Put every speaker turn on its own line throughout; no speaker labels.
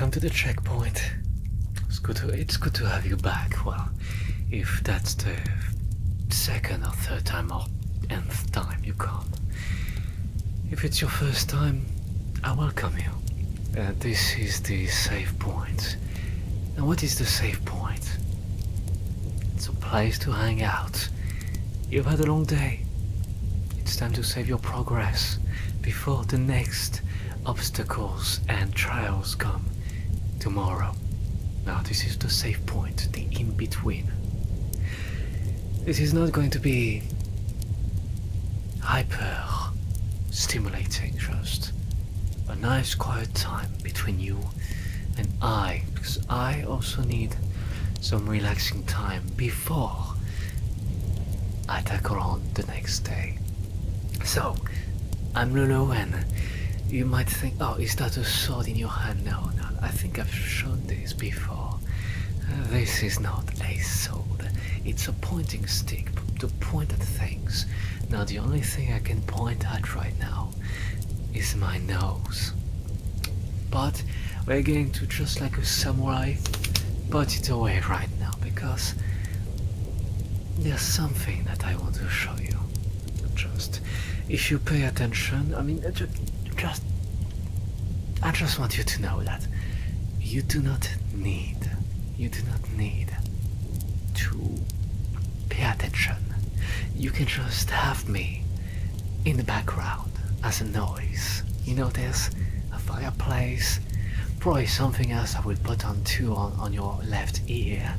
Welcome to the checkpoint. It's good to have you back. Well, if that's the second or third time or nth time you come. If it's your first time, I welcome you. This is the save point. And what is the save point? It's a place to hang out. You've had a long day. It's time to save your progress before the next obstacles and trials come tomorrow. Now this is the save point, the in-between. This is not going to be hyper stimulating, just a nice quiet time between you and I, because I also need some relaxing time before I tackle on the next day. So, I'm Lulu, and you might think, oh, is that a sword in your hand? No, I think I've shown this before. This is not a sword. It's a pointing stick to point at things. Now, the only thing I can point at right now is my nose. But we're going to, just like a samurai, put it away right now, because there's something that I want to show you. Just, if you pay attention, I mean, I just want you to know that you do not need to pay attention. You can just have me in the background as a noise. You know, there's a fireplace, probably something else I will put on too on your left ear,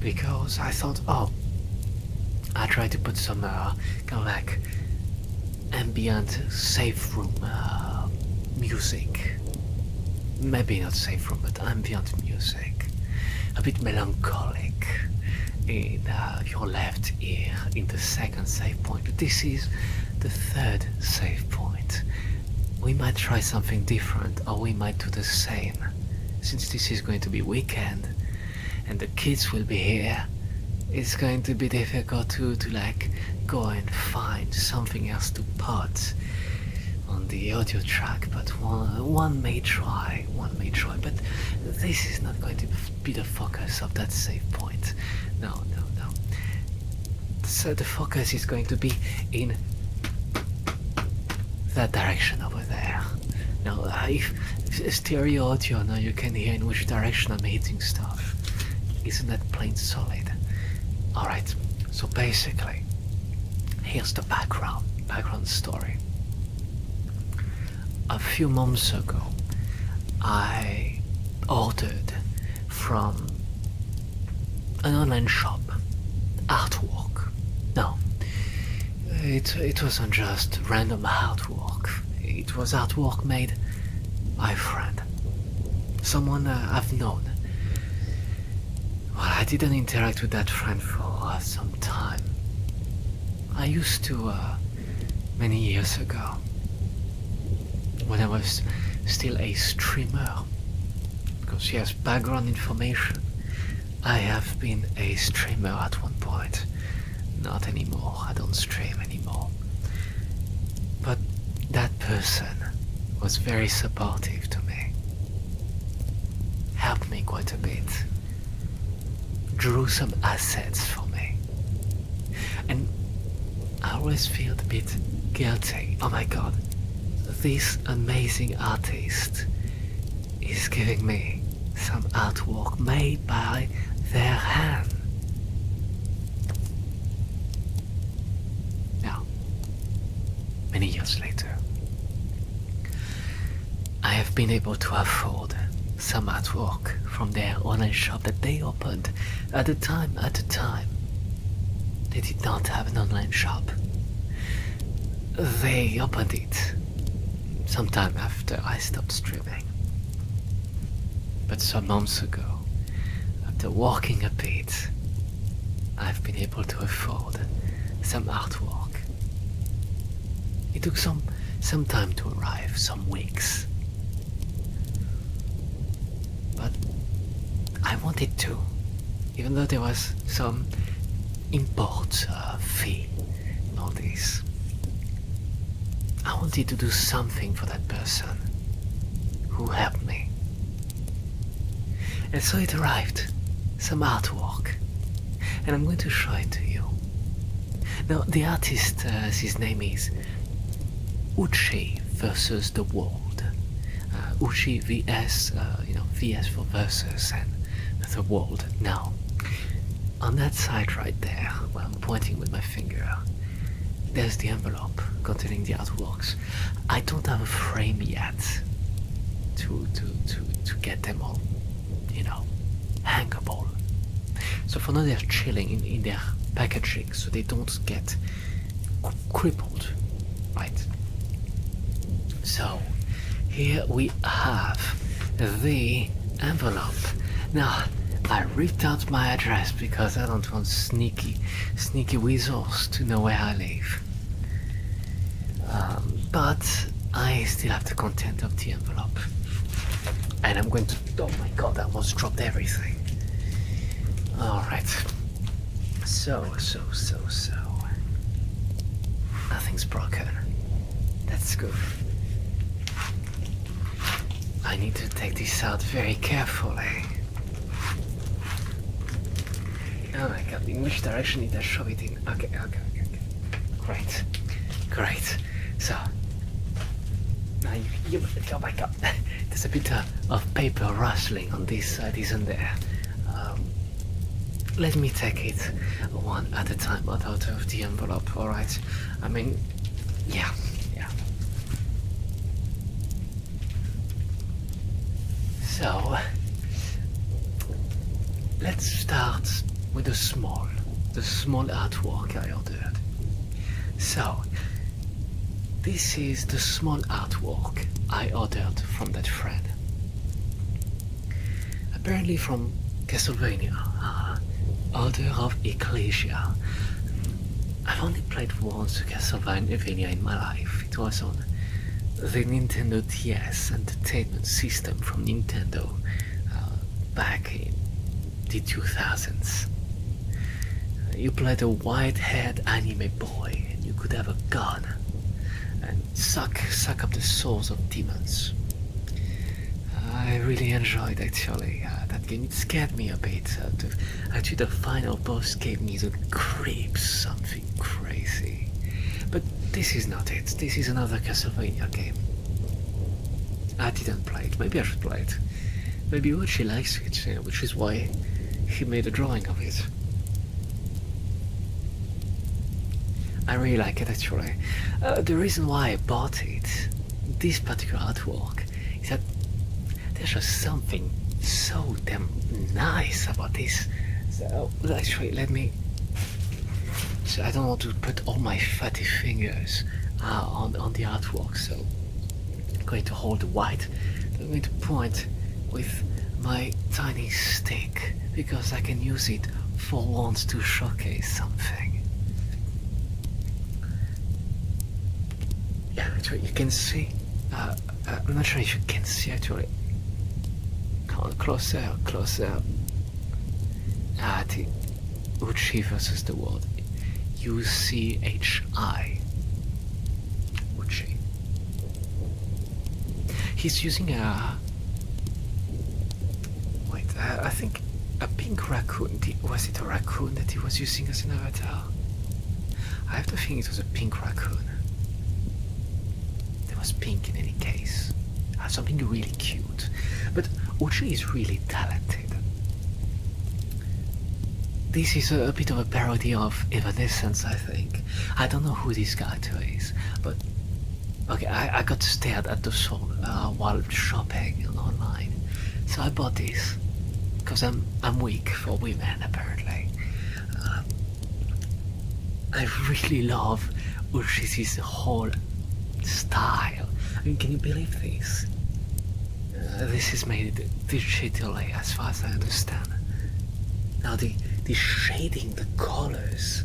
because I thought, oh, I tried to put some kind of like ambient safe room music. Maybe not safe room, but ambient music. A bit melancholic in your left ear in the second save point. But this is the third save point. We might try something different, or we might do the same. Since this is going to be weekend and the kids will be here, it's going to be difficult to like go and find something else to put on the audio track, but one may try, but this is not going to be the focus of that save point. No. So the focus is going to be in that direction over there. Now, if stereo audio, now you can hear in which direction I'm hitting stuff. Isn't that plain solid? Alright, so basically, here's the background story. A few months ago, I ordered from an online shop artwork. No, it wasn't just random artwork. It was artwork made by a friend, someone I've known. Well, I didn't interact with that friend for some time. I used to many years ago, when I was still a streamer. Because yes, background information, I have been a streamer at one point. Not anymore, I don't stream anymore. But that person was very supportive to me. Helped me quite a bit. Drew some assets for me. And I always feel a bit guilty. Oh my god, this amazing artist is giving me some artwork made by their hand. Now, many years later, I have been able to afford some artwork from their online shop that they opened at the time. They did not have an online shop. They opened it sometime after I stopped streaming. But some months ago, after working a bit, I've been able to afford some artwork. It took some time to arrive, some weeks. But I wanted to, even though there was some import fee and all this. I wanted to do something for that person who helped me. And so it arrived, some artwork, and I'm going to show it to you. Now, the artist, his name is Uchi versus the world. Uchi vs, vs for versus and the world. Now, on that side right there, where I'm pointing with my finger, there's the envelope containing the artworks. I don't have a frame yet to get them all, hangable. So for now they're chilling in their packaging so they don't get crippled, right? So here we have the envelope. Now I ripped out my address because I don't want sneaky weasels to know where I live. But I still have the content of the envelope. And I'm going to... Oh my god, I almost dropped everything. Alright. So. Nothing's broken. That's good. I need to take this out very carefully. Oh my god, in which direction did I shove it in? Okay. Great. So, now oh my god, there's a bit of paper rustling on this side, isn't there? Let me take it one at a time out of the envelope, alright? I mean, yeah. So, let's start with the small artwork I ordered. So, this is the small artwork I ordered from that friend. Apparently from Castlevania, Order of Ecclesia. I've only played once Castlevania in my life. It was on the Nintendo DS Entertainment System from Nintendo back in the 2000s. You played a white-haired anime boy and you could have a gun and suck up the souls of demons. I really enjoyed actually that game. It scared me a bit. Actually, the final boss gave me the creeps, something crazy. But this is not it. This is another Castlevania game. I didn't play it. Maybe I should play it. Maybe Uchi likes it, which is why he made a drawing of it. I really like it actually. The reason why I bought it, this particular artwork, is that there's just something so damn nice about this. So actually, let me... So I don't want to put all my fatty fingers on the artwork, so I'm going to hold the white. I'm going to point with my tiny stick because I can use it for once to showcase something. Yeah, actually, you can see. I'm not sure if you can see actually. Come on, closer. The Uchi versus the world. UCHI. Uchi. He's using a... Wait, I think a pink raccoon. Was it a raccoon that he was using as an avatar? I have to think it was a pink raccoon. It was pink in any case. Something really cute. But Uchi is really talented. This is a bit of a parody of Evanescence, I think. I don't know who this character is, but okay, I got stared at the soul while shopping online, so I bought this because I'm weak for women apparently. I really love Uchi's whole style. I mean, can you believe this? This is made digitally, as far as I understand. Now the shading, the colors,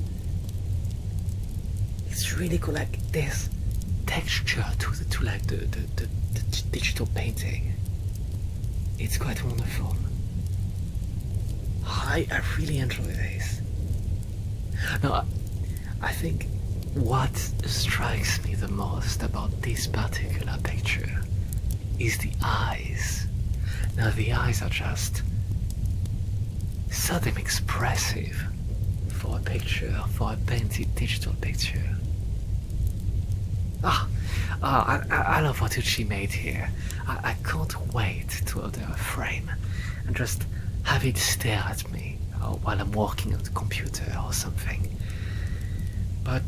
it's really cool. Like there's texture to the digital painting. It's quite wonderful. I really enjoy this. Now I think what strikes me the most about this particular picture is the eyes. Now the eyes are just so damn expressive for a picture, for a painted digital picture. I love what she made here. I can't wait to order a frame and just have it stare at me while I'm working on the computer or something. But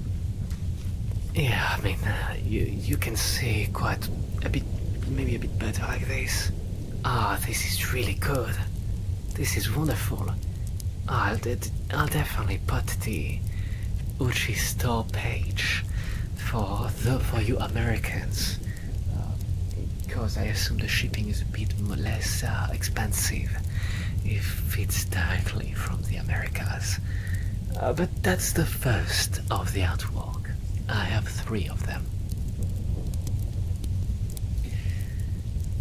yeah, I mean, you can see quite a bit, maybe a bit better like this. This is really good. This is wonderful. I'll definitely put the Uchi store page for you Americans, because I assume the shipping is a bit less expensive if it's directly from the Americas. But that's the first of the artwork. I have 3 of them.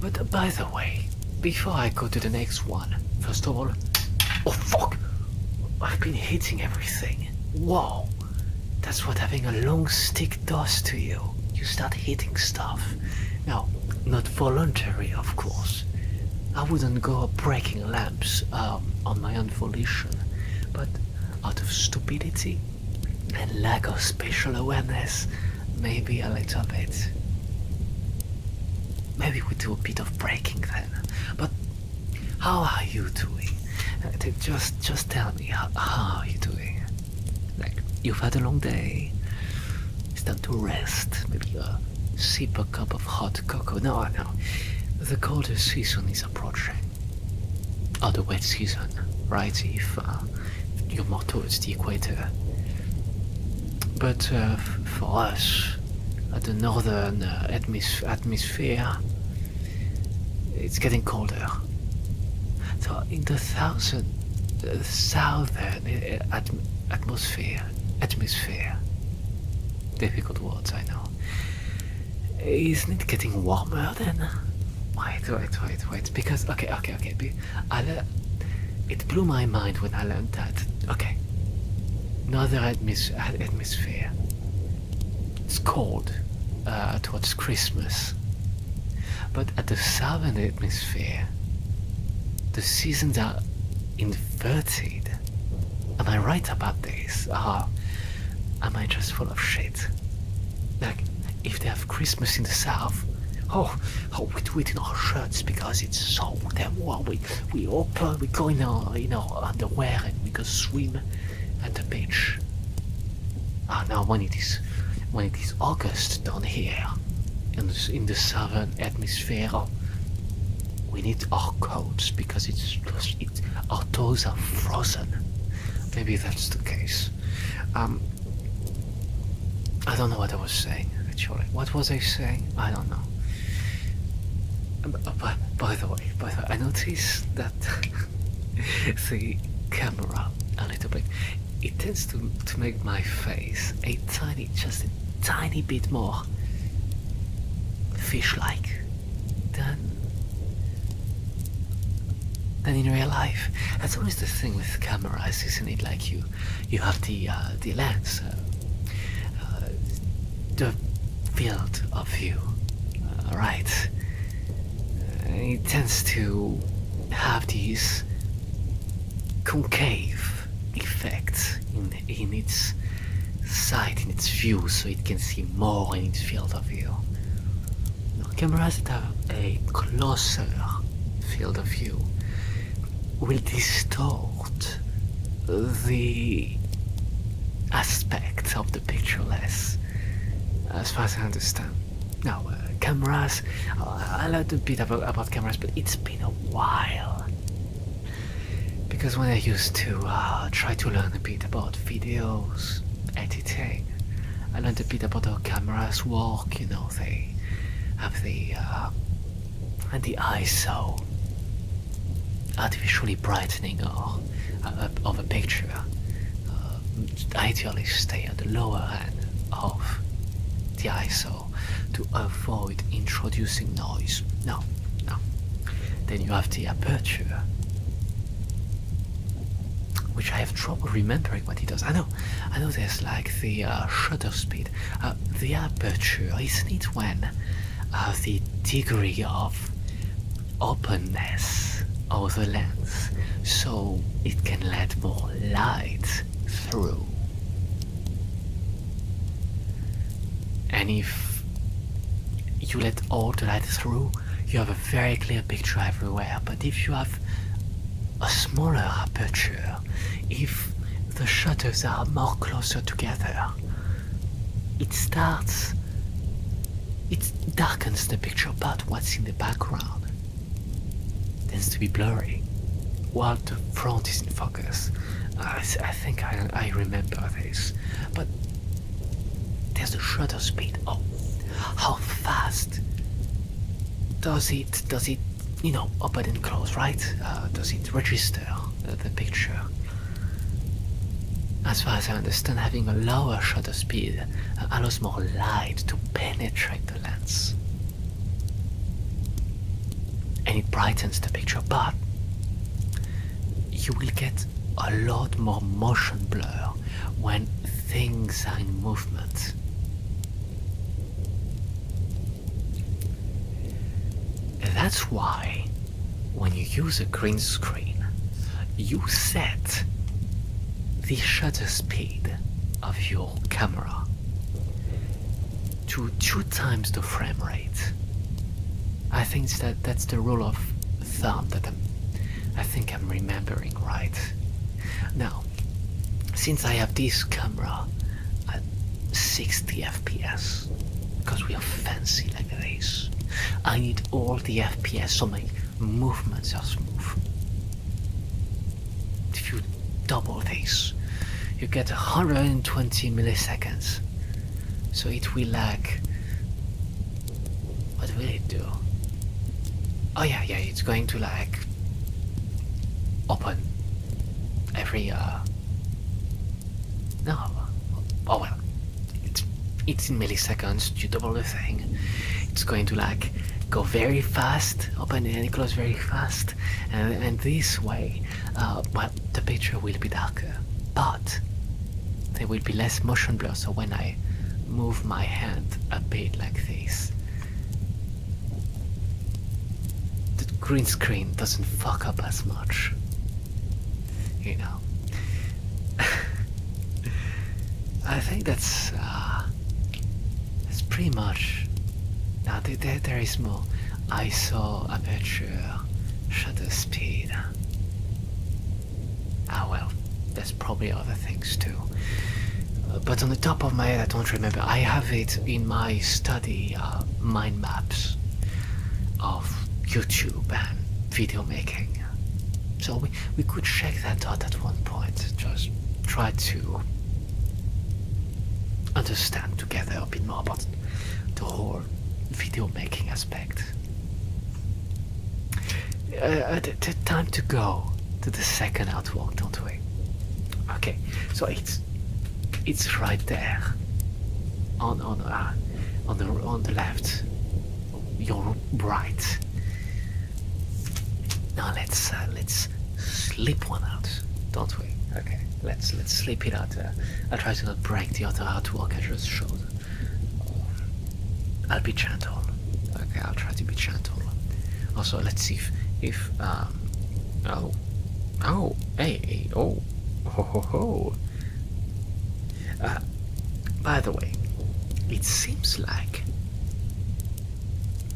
But by the way, before I go to the next one, first of all, oh fuck! I've been hitting everything. Whoa! That's what having a long stick does to you. You start hitting stuff. Now, not voluntary, of course. I wouldn't go breaking lamps on my own volition, but out of stupidity and lack of spatial awareness, maybe a little bit. Maybe we do a bit of breaking then. But how are you doing? Just tell me, how are you doing? Like, you've had a long day. It's time to rest. Maybe sip a cup of hot cocoa. No. The colder season is approaching. Or the wet season, right? If you're more towards the equator. But for us, at the northern atmosphere, it's getting colder. So in the southern atmosphere, difficult words, I know. Isn't it getting warmer then? Wait, because, okay, it blew my mind when I learned that. Okay, northern atmosphere, it's cold towards Christmas, but at the southern atmosphere, the seasons are inverted. Am I right about this? Am I just full of shit? Like, if they have Christmas in the south, we do it in our shirts because it's so damn warm. We open, we go in our underwear and we go swim at the beach. Now when it is August down here in the southern atmosphere, we need our coats because our toes are frozen. Maybe that's the case. I don't know what I was saying actually. What was I saying? I don't know. By the way, I noticed that the camera a little bit, it tends to make my face just a tiny bit more fish-like than in real life. That's always the thing with cameras, isn't it? Like you have the lens, the field of view, right? It tends to have these concave effects in its sight, in its view, so it can see more in its field of view. Cameras that have a closer field of view will distort the aspect of the picture less, as far as I understand. Now, cameras, I learned a bit about cameras, but it's been a while. Because when I used to try to learn a bit about videos, editing, I learned a bit about how cameras work. They have the ISO, artificially brightening of a picture. Ideally stay at the lower end of the ISO to avoid introducing noise. No. Then you have the aperture, which I have trouble remembering what it does. I know there's like the shutter speed. The aperture, isn't it when the degree of openness of the lens so it can let more light through. And if you let all the light through, you have a very clear picture everywhere. But if you have a smaller aperture, if the shutters are more closer together, it darkens the picture, but what's in the background tends to be blurry while the front is in focus. I think I remember this, but there's the shutter speed. Oh, how fast does it open and close, right? Does it register the picture? As far as I understand, having a lower shutter speed allows more light to penetrate the lens. And it brightens the picture, but you will get a lot more motion blur when things are in movement. That's why when you use a green screen, you set the shutter speed of your camera to 2 times the frame rate. I think that's the rule of thumb that I think I'm remembering right. Now, since I have this camera at 60 FPS, because we are fancy like this, I need all the FPS so my movements are smooth. If you double this, you get 120 milliseconds. So it will what will it do? Oh yeah, it's going to open every no. Oh well. It's in milliseconds, you double the thing. It's going to go very fast, open and close very fast, and this way, the picture will be darker, but there will be less motion blur. So when I move my hand a bit like this, the green screen doesn't fuck up as much, I think that's pretty much. Now there is more. ISO, aperture, shutter speed. Well, there's probably other things too. But on the top of my head, I don't remember. I have it in my study mind maps of YouTube and video making. So we could check that out at one point. Just try to understand together a bit more about the whole video making aspect. Time to go to the second artwork, don't we? Okay, so it's right there on the left, your right. Now let's slip one out, don't we? Okay, let's slip it out. I'll try to not break the other artwork I just showed. I'll be gentle. Okay, I'll try to be gentle. Also, let's see if hey, ho ho ho. By the way, it seems like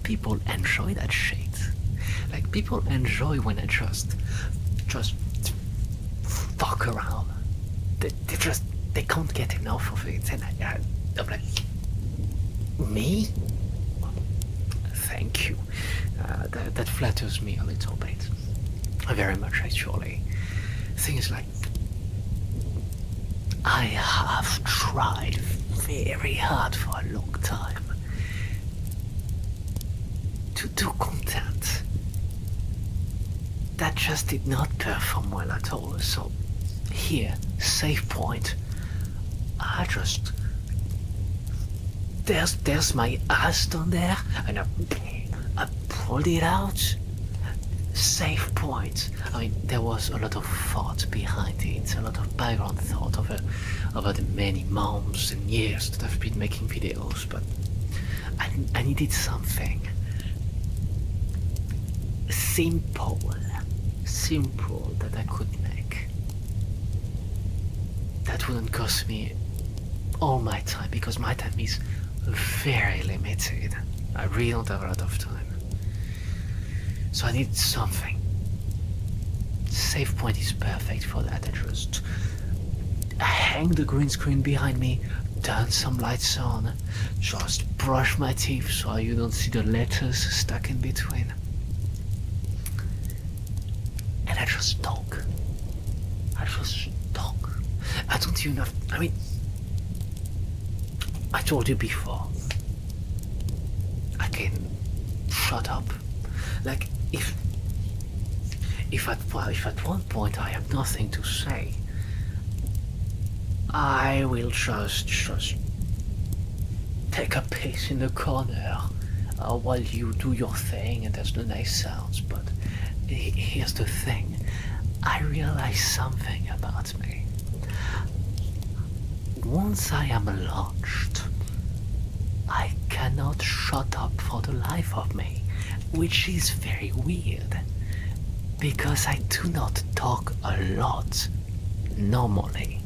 people enjoy that shit. Like people enjoy when I just fuck around. They can't get enough of it, and I'm like, me? Thank you. That flatters me a little bit. Very much, actually. Things like, I have tried very hard for a long time to do content that just did not perform well at all. So here, SAVEPOINT, I just, there's my ass down there, and I pulled it out. SAVEPOINT. I mean, there was a lot of thought behind it, a lot of background thought over the many months and years that I've been making videos, but I needed something simple simple that I could make. That wouldn't cost me all my time, because my time is very limited. I really don't have a lot of time. So I need something. SavePoint is perfect for that. I just hang the green screen behind me, turn some lights on, just brush my teeth so you don't see the letters stuck in between. And I just talk. I don't even have, I told you before, I can shut up. Like, if at one point I have nothing to say, I will just take a piece in the corner while you do your thing, and there's no nice sounds. But here's the thing, I realize something about me. Once I am launched, I cannot shut up for the life of me, which is very weird, because I do not talk a lot normally.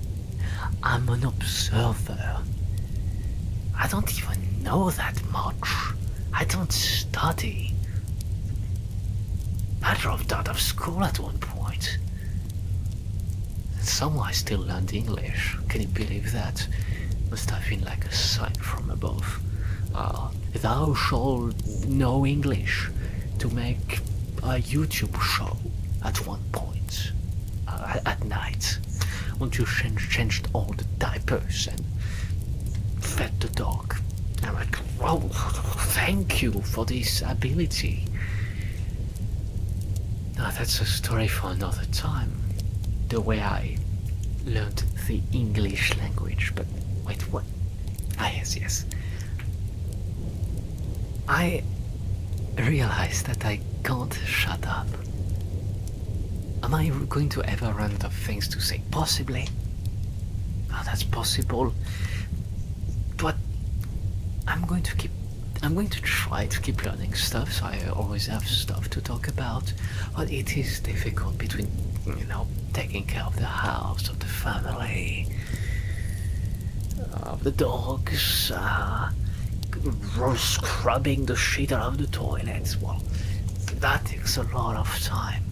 I'm an observer. I don't even know that much. I don't study. I dropped out of school at one point. Somehow I still learned English. Can you believe that? Must have been like a sign from above. Thou shalt know English, to make a YouTube show at one point. At night. When you changed all the diapers and fed the dog. I'm like, oh, thank you for this ability. Now that's a story for another time. The way I learned the English language. But wait, what? Yes. I realized that I can't shut up. Am I going to ever run out of things to say? Possibly. Oh, that's possible. But I'm going to try to keep learning stuff, so I always have stuff to talk about. But it is difficult between, taking care of the house, of the family, of the dogs, scrubbing the shit out of the toilets. Well, that takes a lot of time.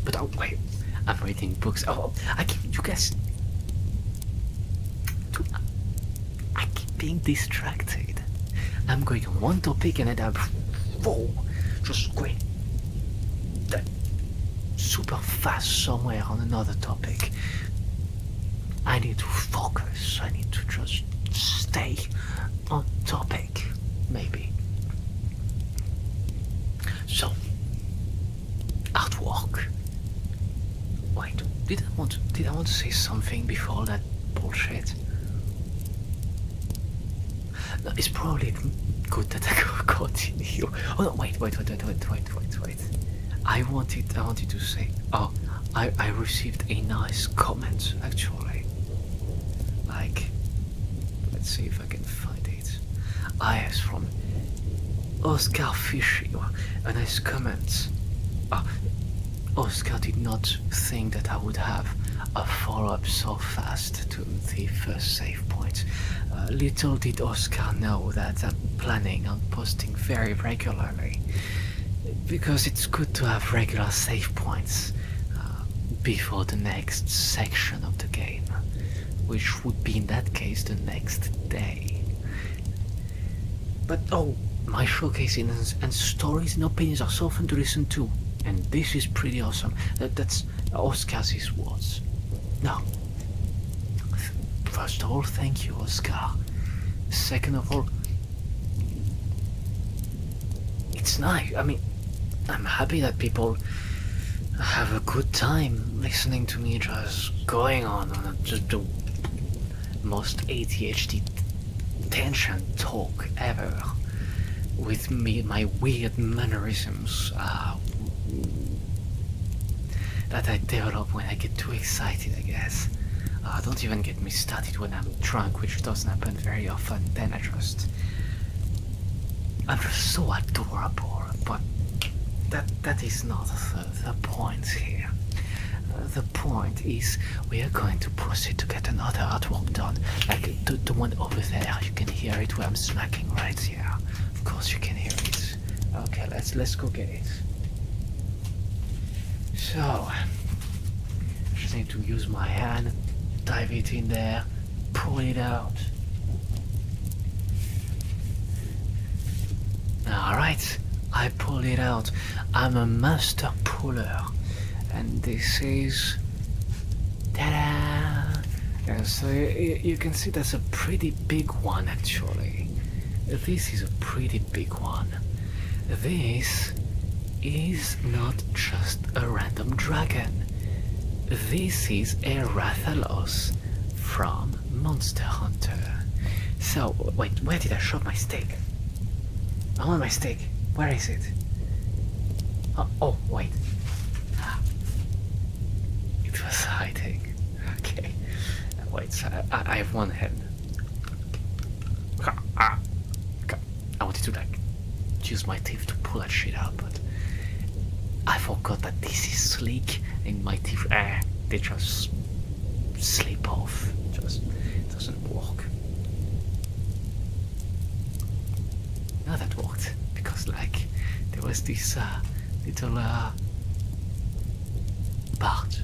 But oh wait, I'm reading books. Oh, I keep being distracted. I'm going on one topic and then I'm just going super fast somewhere on another topic. I need to focus. I need to just stay on topic, maybe. So, artwork. Wait, did I want to say something before that bullshit? No, it's probably good that I continue. Oh no, wait. I wanted to say, I received a nice comment, actually. Like, let's see if I can find it. Yes, from Oscar Fishy, a nice comment. Oscar did not think that I would have a follow-up so fast to the first save point. Little did Oscar know that I'm planning on posting very regularly, because it's good to have regular save points before the next section of the game, which would be in that case the next day. But my showcases and stories and opinions are so fun to listen to, and this is pretty awesome. That's Oscar's words. Now, first of all, thank you, Oscar. Second of all, it's nice. I'm happy that people have a good time listening to me just going on just the most ADHD tension talk ever, with me, my weird mannerisms that I develop when I get too excited, I guess. Don't even get me started when I'm drunk, which doesn't happen very often. Then I'm just so adorable. But that is not the point here. The point is we are going to proceed to get another artwork done, like the one over there. You can hear it where I'm smacking right here. Of course you can hear it. Okay, let's go get it. So, just need to use my hand, dive it in there, pull it out. Alright, I pull it out. I'm a master puller. And this is... ta-da! Yeah, so you can see that's a pretty big one actually. This is a pretty big one. This is not just a random dragon. This is a Rathalos from Monster Hunter. So, wait, where did I shove my stick? I want my stick. Where is it? Oh, wait. It was hiding. Okay. Wait, so I have one hand. I wanted to like use my teeth to pull that shit out, but I forgot that this is sleek and my teeth, they just slip off. It just doesn't work. Now that worked, because like there was this little part.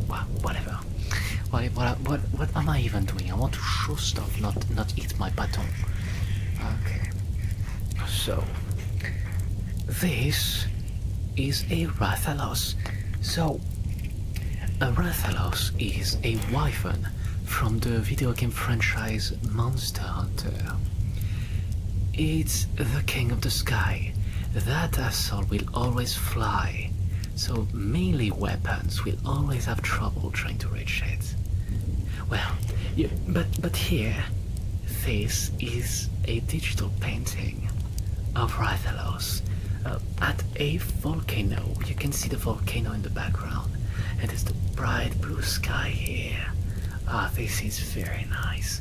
Well, whatever. What am I even doing? I want to show stuff, not eat my baton. Okay. So this is a Rathalos. So a Rathalos is a wyvern from the video game franchise Monster Hunter. It's the king of the sky. That asshole will always fly, so melee weapons will always have trouble trying to reach it. Well, but here, this is a digital painting of Rathalos at a volcano. You can see the volcano in the background, and there's the bright blue sky here. This is very nice.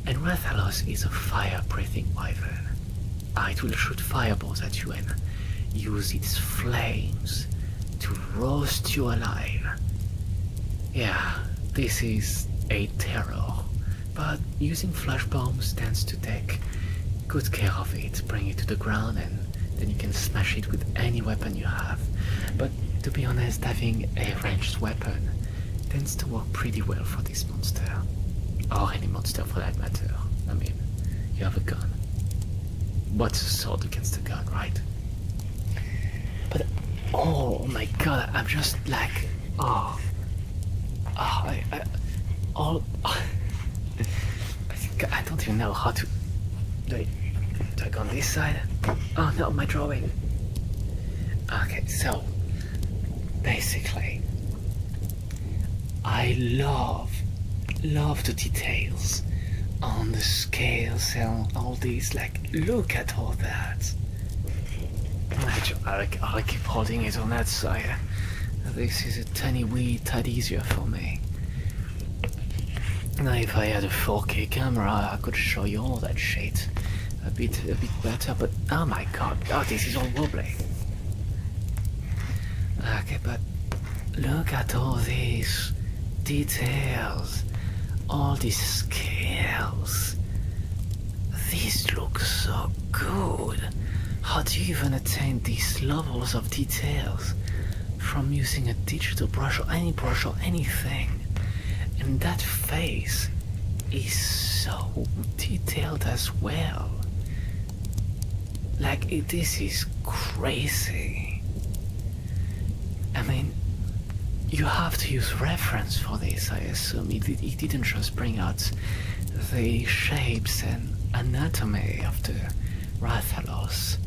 And Rathalos is a fire-breathing wyvern. It will shoot fireballs at you and use its flames to roast you alive. Yeah, this is a terror, but using flash bombs tends to take good care of it, bring it to the ground, and then you can smash it with any weapon you have. But to be honest, having a ranged weapon tends to work pretty well for this monster. Or any monster for that matter. I mean, you have a gun. What's a sword against a gun, right? But, oh my god, I'm just like, I think I don't even know how to, do I go on this side? Oh no, my drawing. Okay, so, basically, I love the details on the scales and all these, like, look at all that. I keep holding it on that side. This is a tiny wee tad easier for me. Now if I had a 4K camera, I could show you all that shit a bit better, but oh my god, this is all wobbly. Okay, but look at all these details. All these scales. These look so good. How do you even attain these levels of details from using a digital brush or any brush or anything? And that face is so detailed as well. Like, this is crazy. I mean, you have to use reference for this, I assume. He didn't just bring out the shapes and anatomy of the Rathalos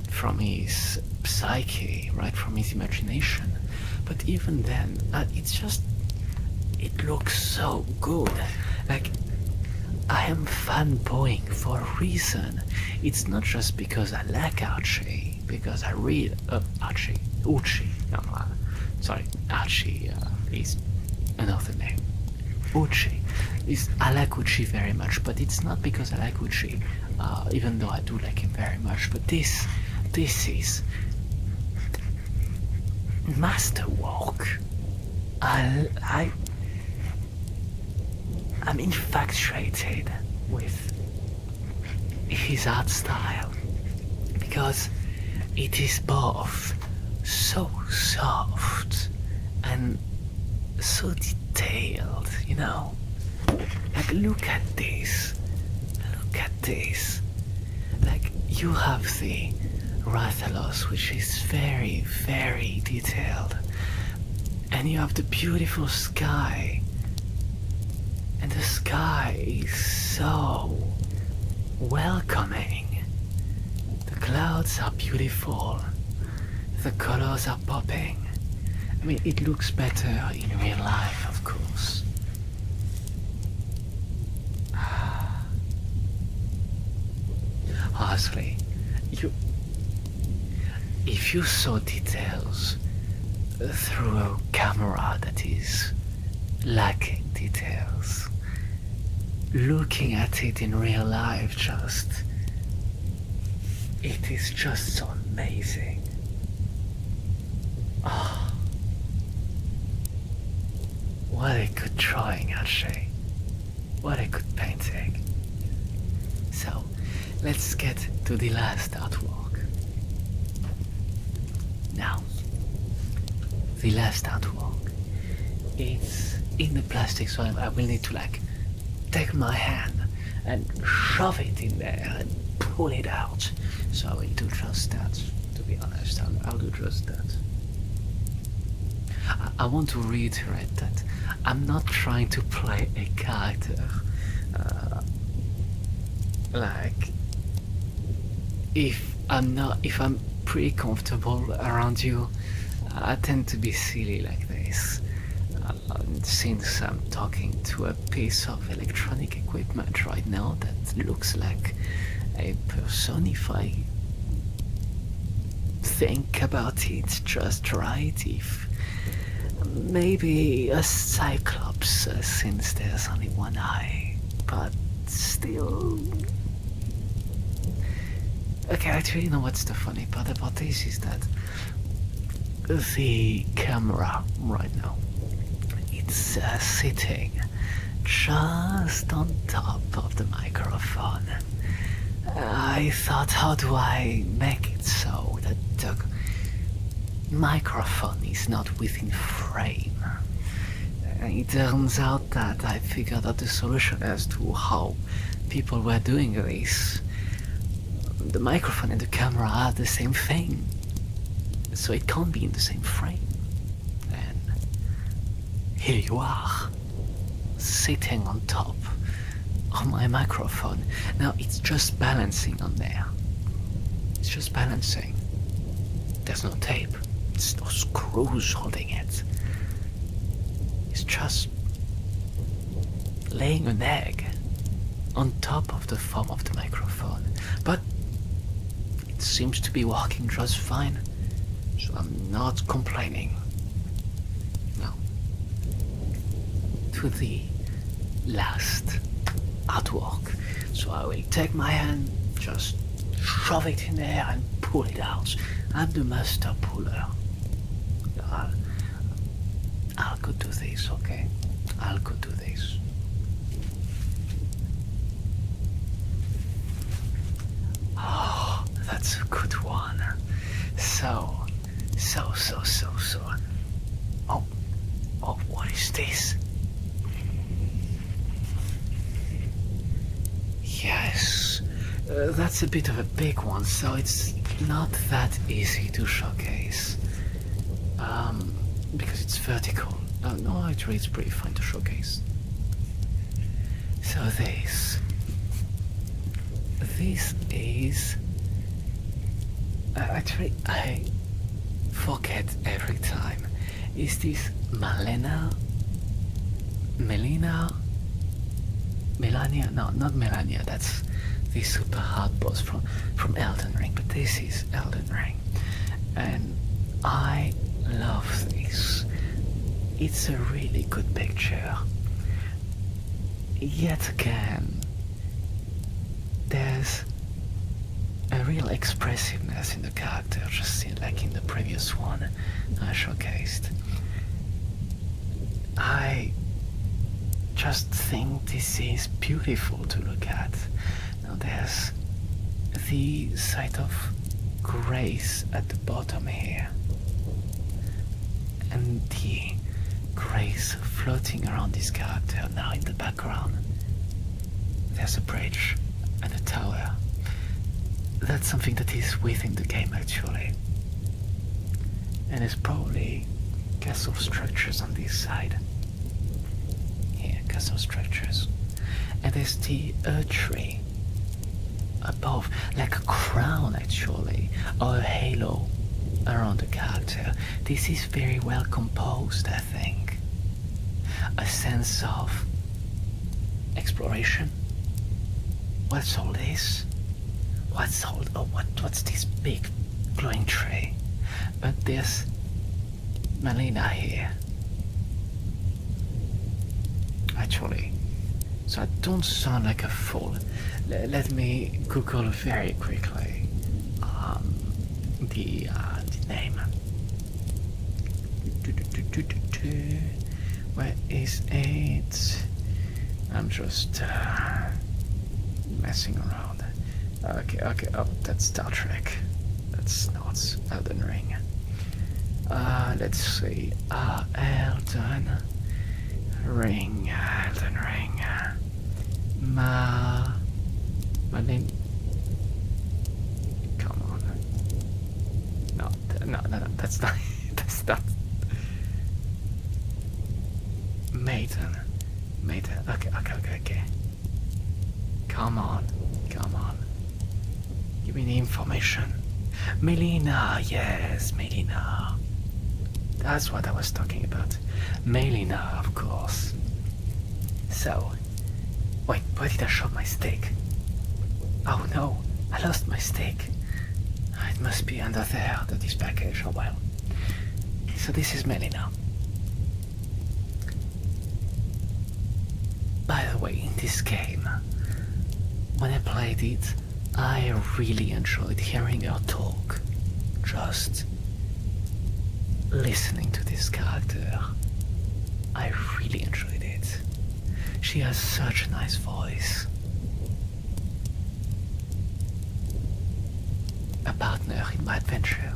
from his psyche, right, from his imagination. But even then, it looks so good. Like, I am fanboying for a reason. It's not just because I like Archie, because I read Uchi. No, sorry, Archie is another name. Uchi. I like Uchi very much, but it's not because I like Uchi, even though I do like him very much. But this is masterwork. I, I, I'm infatuated with his art style because it is both so soft and so detailed, you know? Like, look at this. Look at this. Like, you have the Rathalos, which is very, very detailed. And you have the beautiful sky. And the sky is so welcoming. The clouds are beautiful. The colors are popping. I mean, it looks better in real life, of course. Honestly, if you saw details through a camera that is lacking details, looking at it in real life it is just so amazing. Oh, what a good drawing, actually. What a good painting. So, let's get to the last artwork. Now, the last artwork. It's in the plastic, so I will need to take my hand and shove it in there and pull it out. So I will do just that. To be honest, I'll do just that. I want to reiterate that I'm not trying to play a character. If I'm pretty comfortable around you, I tend to be silly like this. Since I'm talking to a piece of electronic equipment right now that looks like a person, if I think about it just right, if maybe a cyclops, since there's only one eye, but still. Okay, actually, you know what's the funny part about this is that the camera right now, it's sitting just on top of the microphone. I thought, how do I make it so that the microphone is not within frame? It turns out that I figured out the solution as to how people were doing this. The microphone and the camera are the same thing, so it can't be in the same frame. And here you are, sitting on top of my microphone. Now it's just balancing on there. It's just balancing. There's no tape. There's no screws holding it. It's just laying an egg on top of the foam of the microphone. But it seems to be working just fine, so I'm not complaining. Now, to the last artwork. So I will take my hand, just shove it in there and pull it out. I'm the master puller. I'll go do this, okay? I'll go do this. Oh, that's a good one. So. Oh, what is this? Yes, that's a bit of a big one, so it's not that easy to showcase. Because it's vertical. No, actually it's pretty fine to showcase. So this is... actually, I forget every time. Is this Melania? No, not Melania, that's the super hard boss from Elden Ring, but this is Elden Ring. And I love this. It's a really good picture. Yet again, there's a real expressiveness in the character, just like in the previous one I showcased. I just think this is beautiful to look at. Now there's the sight of grace at the bottom here, and the grace floating around this character. Now in the background there's a bridge and a tower. That's something that is within the game actually, and there's probably castle structures on this side. Here, castle structures. And there's the tree above, like a crown actually, or a halo around the character. This is very well composed, I think. A sense of exploration. What's all this? What's this big glowing tree? But there's Melina here. Actually, so I don't sound like a fool. Let me Google very quickly the name. Where is it? I'm just messing around. Okay. Oh, that's Star Trek. That's not Elden Ring. Let's see. Elden Ring. My name. Come on. No, that's not. That's not. Maiden. Okay. Come on. Give me the information. Melina, yes, Melina. That's what I was talking about. Melina, of course. So, wait, where did I shove my stick? Oh no, I lost my stick. It must be under there, this package. Oh well. So this is Melina. By the way, in this game, when I played it, I really enjoyed hearing her talk. Just listening to this character. I really enjoyed it. She has such a nice voice. A partner in my adventure.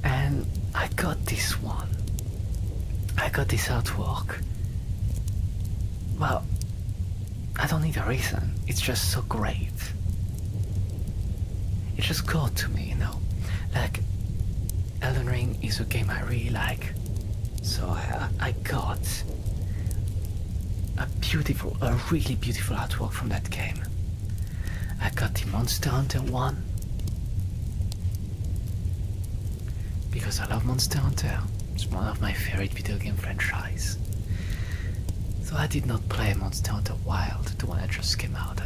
And I got this one. I got this artwork. Well, I don't need a reason. It's just so great. It just got to me, Like, Elden Ring is a game I really like. So I got a really beautiful artwork from that game. I got the Monster Hunter one. Because I love Monster Hunter. It's one of my favorite video game franchise. So I did not play Monster Hunter Wild, the one that just came out.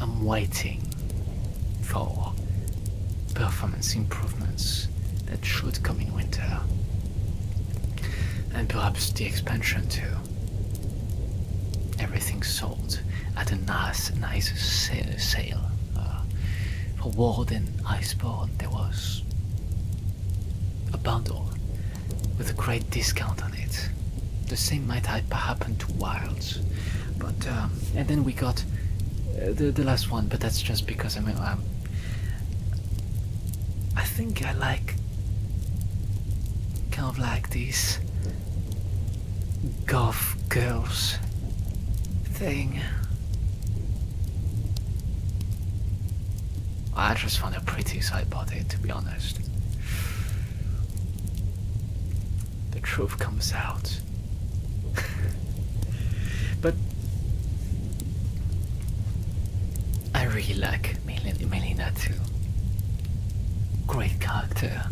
I'm waiting for performance improvements that should come in winter. And perhaps the expansion too. Everything sold at a nice sale. For World and Iceborne there was a bundle with a great discount on it. The same might happen to Wilds, but and then we got the last one, but that's just because I think I like kind of like this goth girls thing. I just found it pretty, so I bought it, to be honest. The truth comes out. But I really like Melina too. Great character,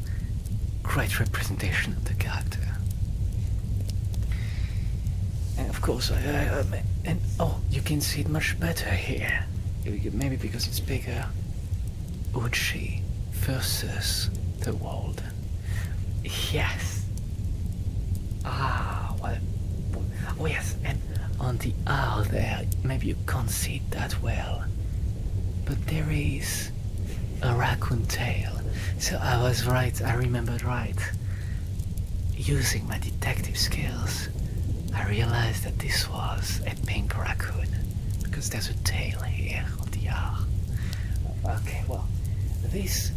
great representation of the character. And of course, you can see it much better here. Maybe because it's bigger. Uchi versus the world. Yes. Oh yes, and on the R there, maybe you can't see it that well, but there is a raccoon tail. So I was right, I remembered right. Using my detective skills, I realized that this was a pink raccoon because there's a tail here on the R. Okay, well, these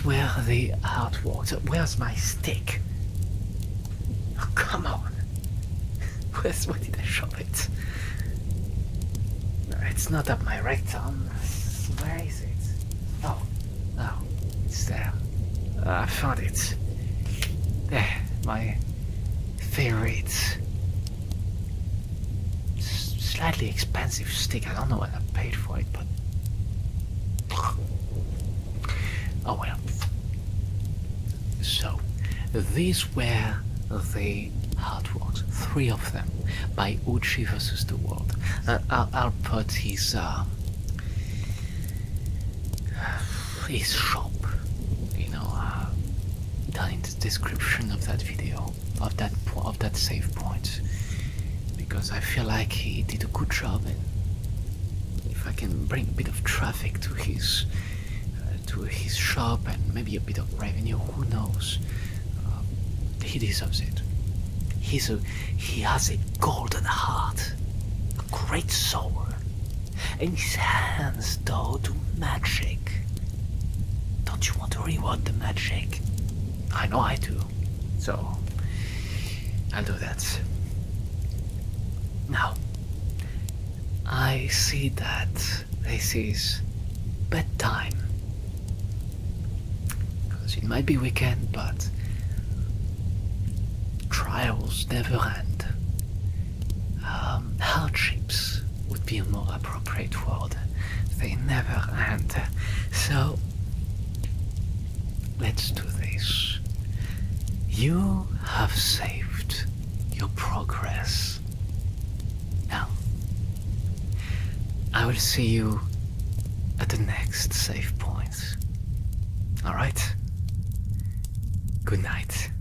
were the artworks. Where's my stick? Oh, come on. Where did I shove it? No, it's not up my rectum. Where is it? Oh, it's there. I found it. There, my favorite, slightly expensive stick. I don't know what I paid for it, but oh well. So, these were the artworks, 3 of them, by Uchi versus the World. I'll put his shop, down in the description of that video, of that save point, because I feel like he did a good job, and if I can bring a bit of traffic to his shop and maybe a bit of revenue, who knows? He deserves it. He has a golden heart, a great soul, and his hands, though, do magic. Don't you want to reward the magic? I know I do. So, I'll do that. Now, I see that this is bedtime. Because it might be weekend, but trials never end. Hardships would be a more appropriate word. They never end. So, let's do this. You have saved your progress. Now, I will see you at the next save point. Alright? Good night.